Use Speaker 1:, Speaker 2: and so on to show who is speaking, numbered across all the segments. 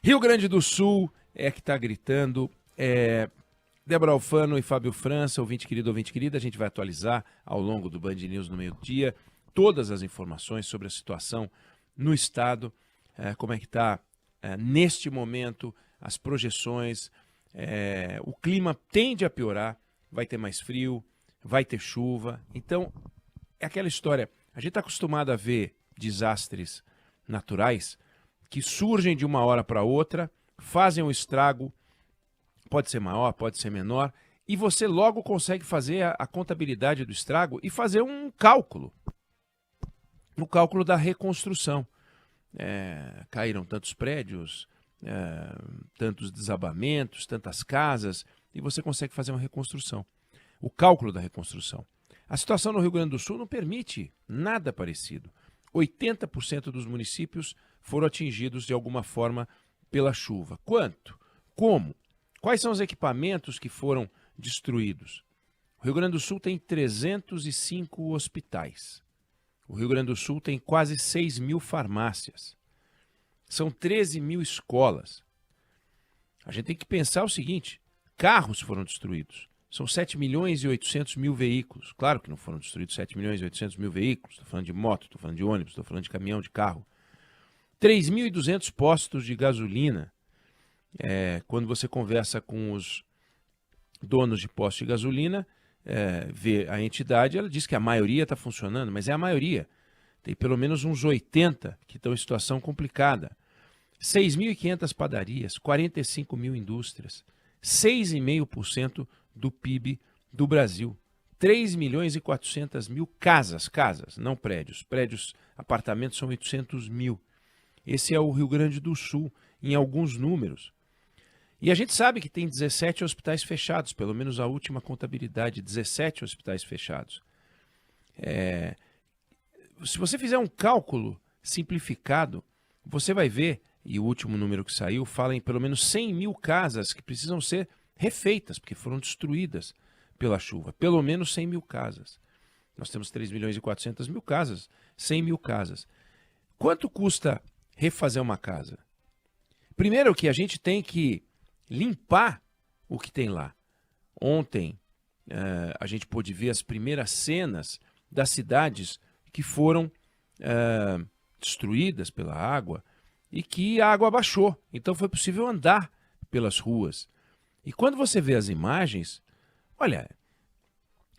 Speaker 1: Rio Grande do Sul é que está gritando. Débora Alfano e Fábio França, ouvinte querido, ouvinte querida, a gente vai atualizar ao longo do Band News no meio-dia todas as informações sobre a situação no estado, como é que está neste momento, as projeções. O clima tende a piorar, vai ter mais frio, vai ter chuva. Então, é aquela história, a gente está acostumado a ver desastres naturais que surgem de uma hora para outra, fazem um estrago, pode ser maior, pode ser menor, e você logo consegue fazer a contabilidade do estrago e fazer um cálculo. O cálculo da reconstrução. Caíram tantos prédios, tantos desabamentos, tantas casas, e você consegue fazer uma reconstrução. O cálculo da reconstrução. A situação no Rio Grande do Sul não permite nada parecido. 80% dos municípios foram atingidos de alguma forma pela chuva. Quanto? Como? Quais são os equipamentos que foram destruídos? O Rio Grande do Sul tem 305 hospitais. O Rio Grande do Sul tem quase 6 mil farmácias. São 13 mil escolas. A gente tem que pensar o seguinte, carros foram destruídos. São 7 milhões e 800 mil veículos. Claro que não foram destruídos 7 milhões e 800 mil veículos. Estou falando de moto, estou falando de ônibus, estou falando de caminhão, de carro. 3.200 postos de gasolina. Quando você conversa com os donos de postos de gasolina, vê a entidade, ela diz que a maioria está funcionando, mas é a maioria. Tem pelo menos uns 80 que estão em situação complicada. 6.500 padarias, 45 mil indústrias, 6,5% do PIB do Brasil. 3 milhões e 400 mil casas, não prédios. Prédios, apartamentos são 800 mil. Esse é o Rio Grande do Sul, em alguns números. E a gente sabe que tem 17 hospitais fechados, pelo menos a última contabilidade, 17 hospitais fechados. Se você fizer um cálculo simplificado, você vai ver, e o último número que saiu fala em pelo menos 100 mil casas que precisam ser refeitas, porque foram destruídas pela chuva. Pelo menos 100 mil casas. Nós temos 3 milhões e 400 mil casas, 100 mil casas. Quanto custa refazer uma casa? Primeiro que a gente tem que limpar o que tem lá. Ontem a gente pôde ver as primeiras cenas das cidades que foram destruídas pela água e que a água baixou. Então foi possível andar pelas ruas. E quando você vê as imagens, olha,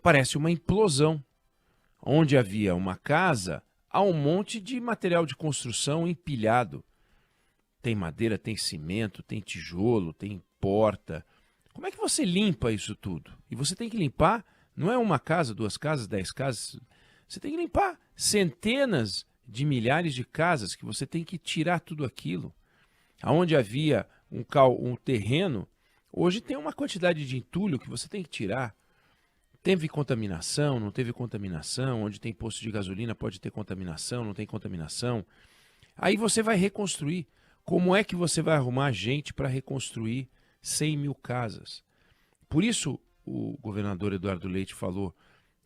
Speaker 1: parece uma implosão. Onde havia uma casa, há um monte de material de construção empilhado. Tem madeira, tem cimento, tem tijolo, tem porta. Como é que você limpa isso tudo? E você tem que limpar, não é uma casa, 2 casas, 10 casas. Você tem que limpar centenas de milhares de casas que você tem que tirar tudo aquilo. Onde havia um terreno, hoje tem uma quantidade de entulho que você tem que tirar. Teve contaminação, não teve contaminação, onde tem posto de gasolina pode ter contaminação, não tem contaminação. Aí você vai reconstruir. Como é que você vai arrumar gente para reconstruir 100 mil casas? Por isso o governador Eduardo Leite falou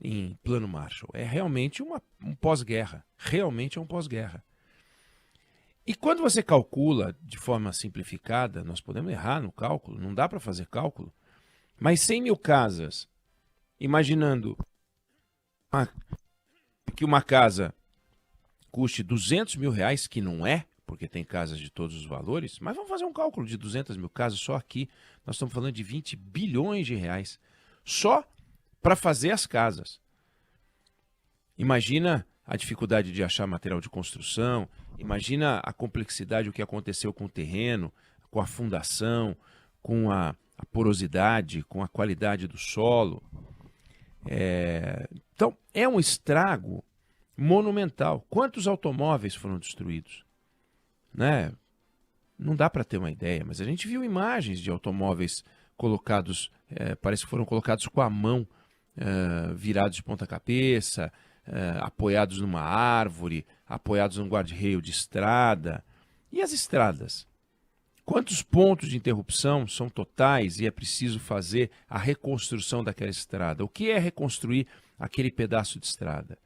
Speaker 1: em Plano Marshall. É realmente um pós-guerra. Realmente é um pós-guerra. E quando você calcula de forma simplificada, nós podemos errar no cálculo, não dá para fazer cálculo, mas 100 mil casas, imaginando que uma casa custe 200 mil reais, que não é, porque tem casas de todos os valores, mas vamos fazer um cálculo de 200 mil casas só aqui. Nós estamos falando de 20 bilhões de reais só para fazer as casas. Imagina a dificuldade de achar material de construção, imagina a complexidade, o que aconteceu com o terreno, com a fundação, com a porosidade, com a qualidade do solo. Então, é um estrago monumental. Quantos automóveis foram destruídos? Né? Não dá para ter uma ideia, mas a gente viu imagens de automóveis colocados, parece que foram colocados com a mão, virados de ponta cabeça, apoiados numa árvore, apoiados num guarda-reio de estrada. E as estradas? Quantos pontos de interrupção são totais e é preciso fazer a reconstrução daquela estrada? O que é reconstruir aquele pedaço de estrada?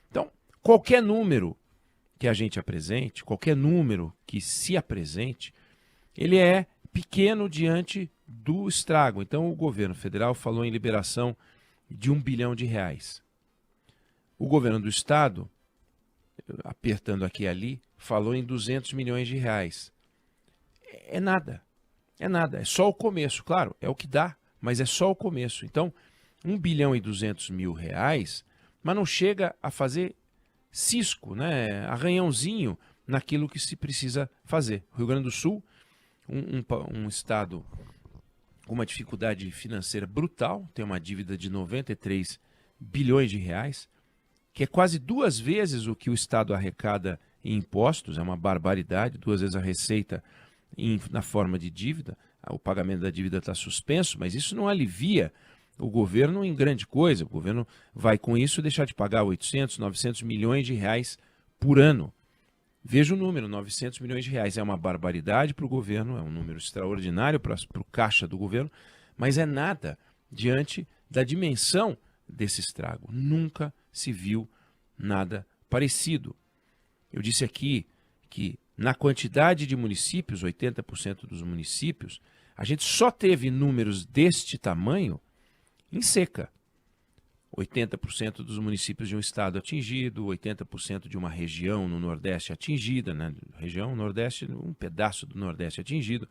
Speaker 1: Então, qualquer número que a gente apresente, qualquer número que se apresente, ele é pequeno diante do estrago. Então o governo federal falou em liberação de R$ 1 bilhão. O governo do estado, apertando aqui e ali, falou em 200 milhões de reais. É nada, é só o começo, claro, é o que dá, mas é só o começo. Então, 1 bilhão e 200 mil reais, mas não chega a fazer cisco, né, arranhãozinho naquilo que se precisa fazer. O Rio Grande do Sul, um estado com uma dificuldade financeira brutal, tem uma dívida de 93 bilhões de reais, que é quase 2 vezes o que o estado arrecada em impostos, é uma barbaridade, 2 vezes a receita na forma de dívida. O pagamento da dívida está suspenso, mas isso não alivia o governo em grande coisa. O governo vai com isso deixar de pagar 800, 900 milhões de reais por ano. Veja o número, 900 milhões de reais. É uma barbaridade para o governo, é um número extraordinário para o caixa do governo, mas é nada diante da dimensão desse estrago. Nunca se viu nada parecido. Eu disse aqui que na quantidade de municípios, 80% dos municípios, a gente só teve números deste tamanho em seca. 80% dos municípios de um estado atingido, 80% de uma região no Nordeste atingida, né? Região Nordeste, um pedaço do Nordeste atingido,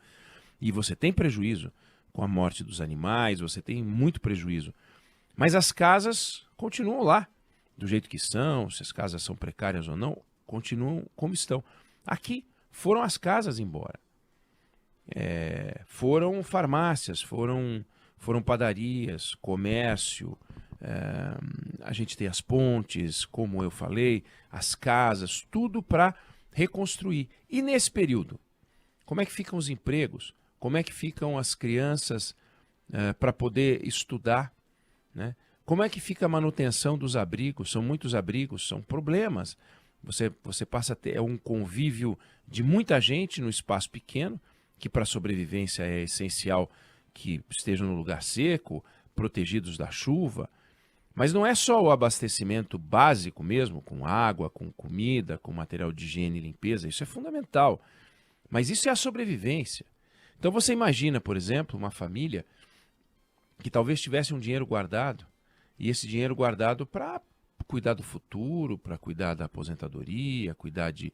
Speaker 1: e você tem prejuízo com a morte dos animais, você tem muito prejuízo. Mas as casas continuam lá, do jeito que são, se as casas são precárias ou não, continuam como estão. Aqui foram as casas embora. Foram farmácias, foram padarias, comércio, a gente tem as pontes, como eu falei, as casas, tudo para reconstruir. E nesse período, como é que ficam os empregos? Como é que ficam as crianças para poder estudar, né? Como é que fica a manutenção dos abrigos? São muitos abrigos, são problemas. Você passa a ter um convívio de muita gente no espaço pequeno, que para a sobrevivência é essencial que estejam no lugar seco, protegidos da chuva. Mas não é só o abastecimento básico mesmo, com água, com comida, com material de higiene e limpeza, isso é fundamental. Mas isso é a sobrevivência. Então você imagina, por exemplo, uma família que talvez tivesse um dinheiro guardado, e esse dinheiro guardado para cuidar do futuro, para cuidar da aposentadoria, cuidar de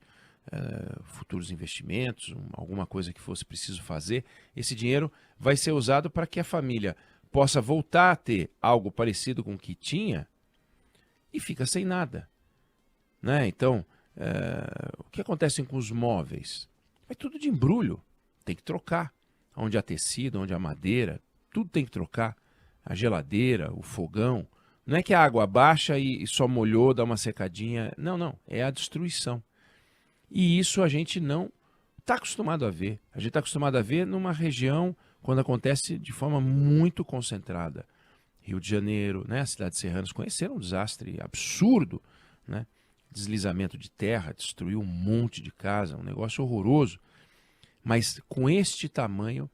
Speaker 1: futuros investimentos, alguma coisa que fosse preciso fazer, esse dinheiro vai ser usado para que a família possa voltar a ter algo parecido com o que tinha e fica sem nada, né? Então, o que acontece com os móveis? É tudo de embrulho, tem que trocar. Onde há tecido, onde há madeira, tudo tem que trocar. A geladeira, o fogão. Não é que a água baixa e só molhou, dá uma secadinha. Não, é a destruição. E isso a gente não está acostumado a ver. A gente está acostumado a ver numa região quando acontece de forma muito concentrada. Rio de Janeiro, né? As cidades serranas conheceram um desastre absurdo, né? Deslizamento de terra, destruiu um monte de casa, um negócio horroroso. Mas com este tamanho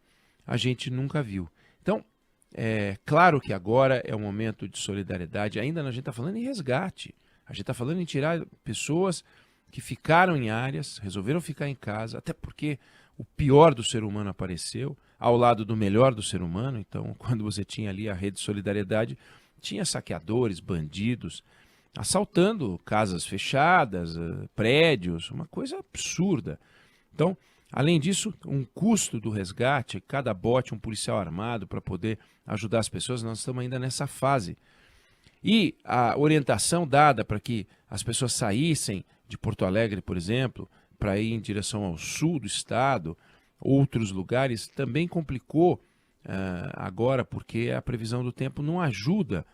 Speaker 1: a gente nunca viu. Então, é claro que agora é um momento de solidariedade. Ainda a gente está falando em resgate. A gente está falando em tirar pessoas que ficaram em áreas, resolveram ficar em casa, até porque o pior do ser humano apareceu, ao lado do melhor do ser humano. Então, quando você tinha ali a rede de solidariedade, tinha saqueadores, bandidos, assaltando casas fechadas, prédios, uma coisa absurda. Então, além disso, um custo do resgate, cada bote um policial armado para poder ajudar as pessoas, nós estamos ainda nessa fase. E a orientação dada para que as pessoas saíssem de Porto Alegre, por exemplo, para ir em direção ao sul do estado, outros lugares, também complicou agora, porque a previsão do tempo não ajuda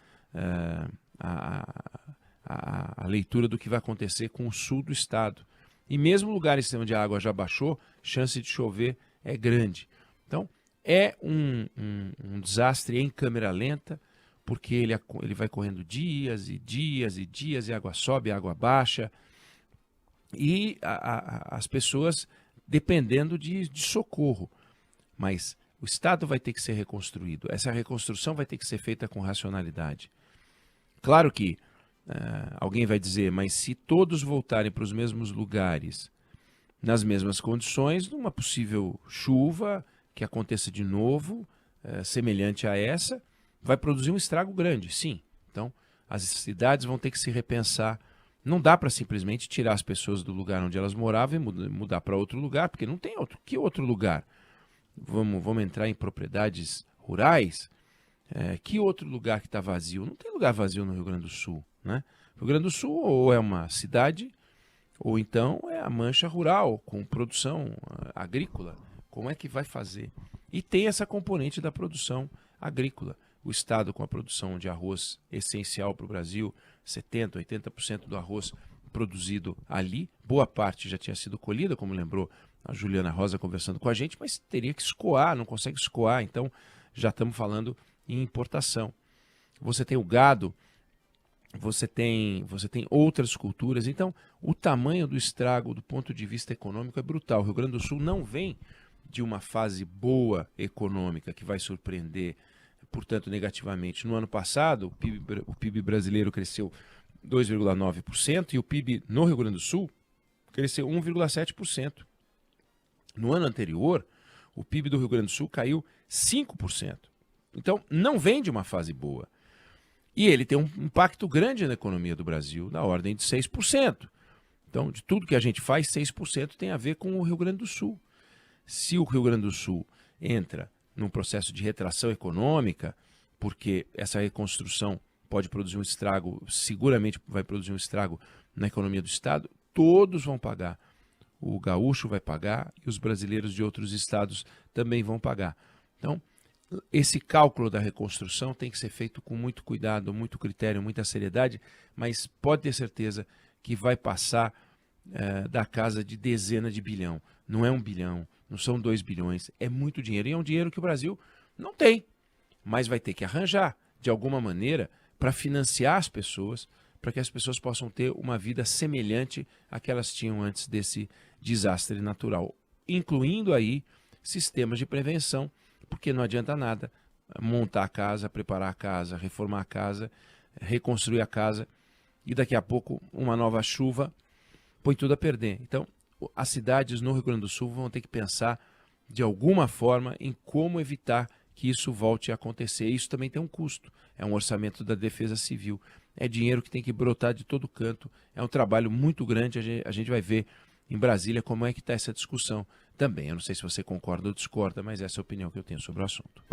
Speaker 1: a leitura do que vai acontecer com o sul do estado. E mesmo lugares onde a água já baixou, chance de chover é grande. Então, é um desastre em câmera lenta, porque ele vai correndo dias e dias e dias, e a água sobe, a água baixa, e as pessoas dependendo de socorro. Mas o Estado vai ter que ser reconstruído. Essa reconstrução vai ter que ser feita com racionalidade. Claro que alguém vai dizer, mas se todos voltarem para os mesmos lugares, nas mesmas condições, numa possível chuva que aconteça de novo, semelhante a essa, vai produzir um estrago grande, sim. Então, as cidades vão ter que se repensar. Não dá para simplesmente tirar as pessoas do lugar onde elas moravam e mudar para outro lugar, porque não tem outro. Que outro lugar? Vamos entrar em propriedades rurais? Que outro lugar que está vazio? Não tem lugar vazio no Rio Grande do Sul, né? O Rio Grande do Sul ou é uma cidade, ou então é a mancha rural, com produção agrícola. Como é que vai fazer? E tem essa componente da produção agrícola. O estado com a produção de arroz essencial para o Brasil, 70%, 80% do arroz produzido ali, boa parte já tinha sido colhida, como lembrou a Juliana Rosa conversando com a gente, mas teria que escoar, não consegue escoar, então já estamos falando em importação. Você tem o gado, você tem outras culturas, então o tamanho do estrago do ponto de vista econômico é brutal. O Rio Grande do Sul não vem de uma fase boa econômica que vai surpreender, portanto, negativamente. No ano passado, o PIB brasileiro cresceu 2,9% e o PIB no Rio Grande do Sul cresceu 1,7%. No ano anterior, o PIB do Rio Grande do Sul caiu 5%. Então, não vem de uma fase boa. E ele tem um impacto grande na economia do Brasil, na ordem de 6%. Então, de tudo que a gente faz, 6% tem a ver com o Rio Grande do Sul. Se o Rio Grande do Sul entra num processo de retração econômica, porque essa reconstrução pode produzir um estrago, seguramente vai produzir um estrago na economia do Estado, todos vão pagar. O gaúcho vai pagar e os brasileiros de outros estados também vão pagar. Então, esse cálculo da reconstrução tem que ser feito com muito cuidado, muito critério, muita seriedade, mas pode ter certeza que vai passar da casa de dezenas de bilhão. Não é 1 bilhão, não são 2 bilhões, é muito dinheiro. E é um dinheiro que o Brasil não tem, mas vai ter que arranjar, de alguma maneira, para financiar as pessoas, para que as pessoas possam ter uma vida semelhante à que elas tinham antes desse desastre natural, incluindo aí sistemas de prevenção, porque não adianta nada montar a casa, preparar a casa, reformar a casa, reconstruir a casa e daqui a pouco uma nova chuva põe tudo a perder. Então, as cidades no Rio Grande do Sul vão ter que pensar de alguma forma em como evitar que isso volte a acontecer. Isso também tem um custo, é um orçamento da Defesa Civil, é dinheiro que tem que brotar de todo canto, é um trabalho muito grande, a gente vai ver em Brasília como é que está essa discussão também. Eu não sei se você concorda ou discorda, mas essa é a opinião que eu tenho sobre o assunto.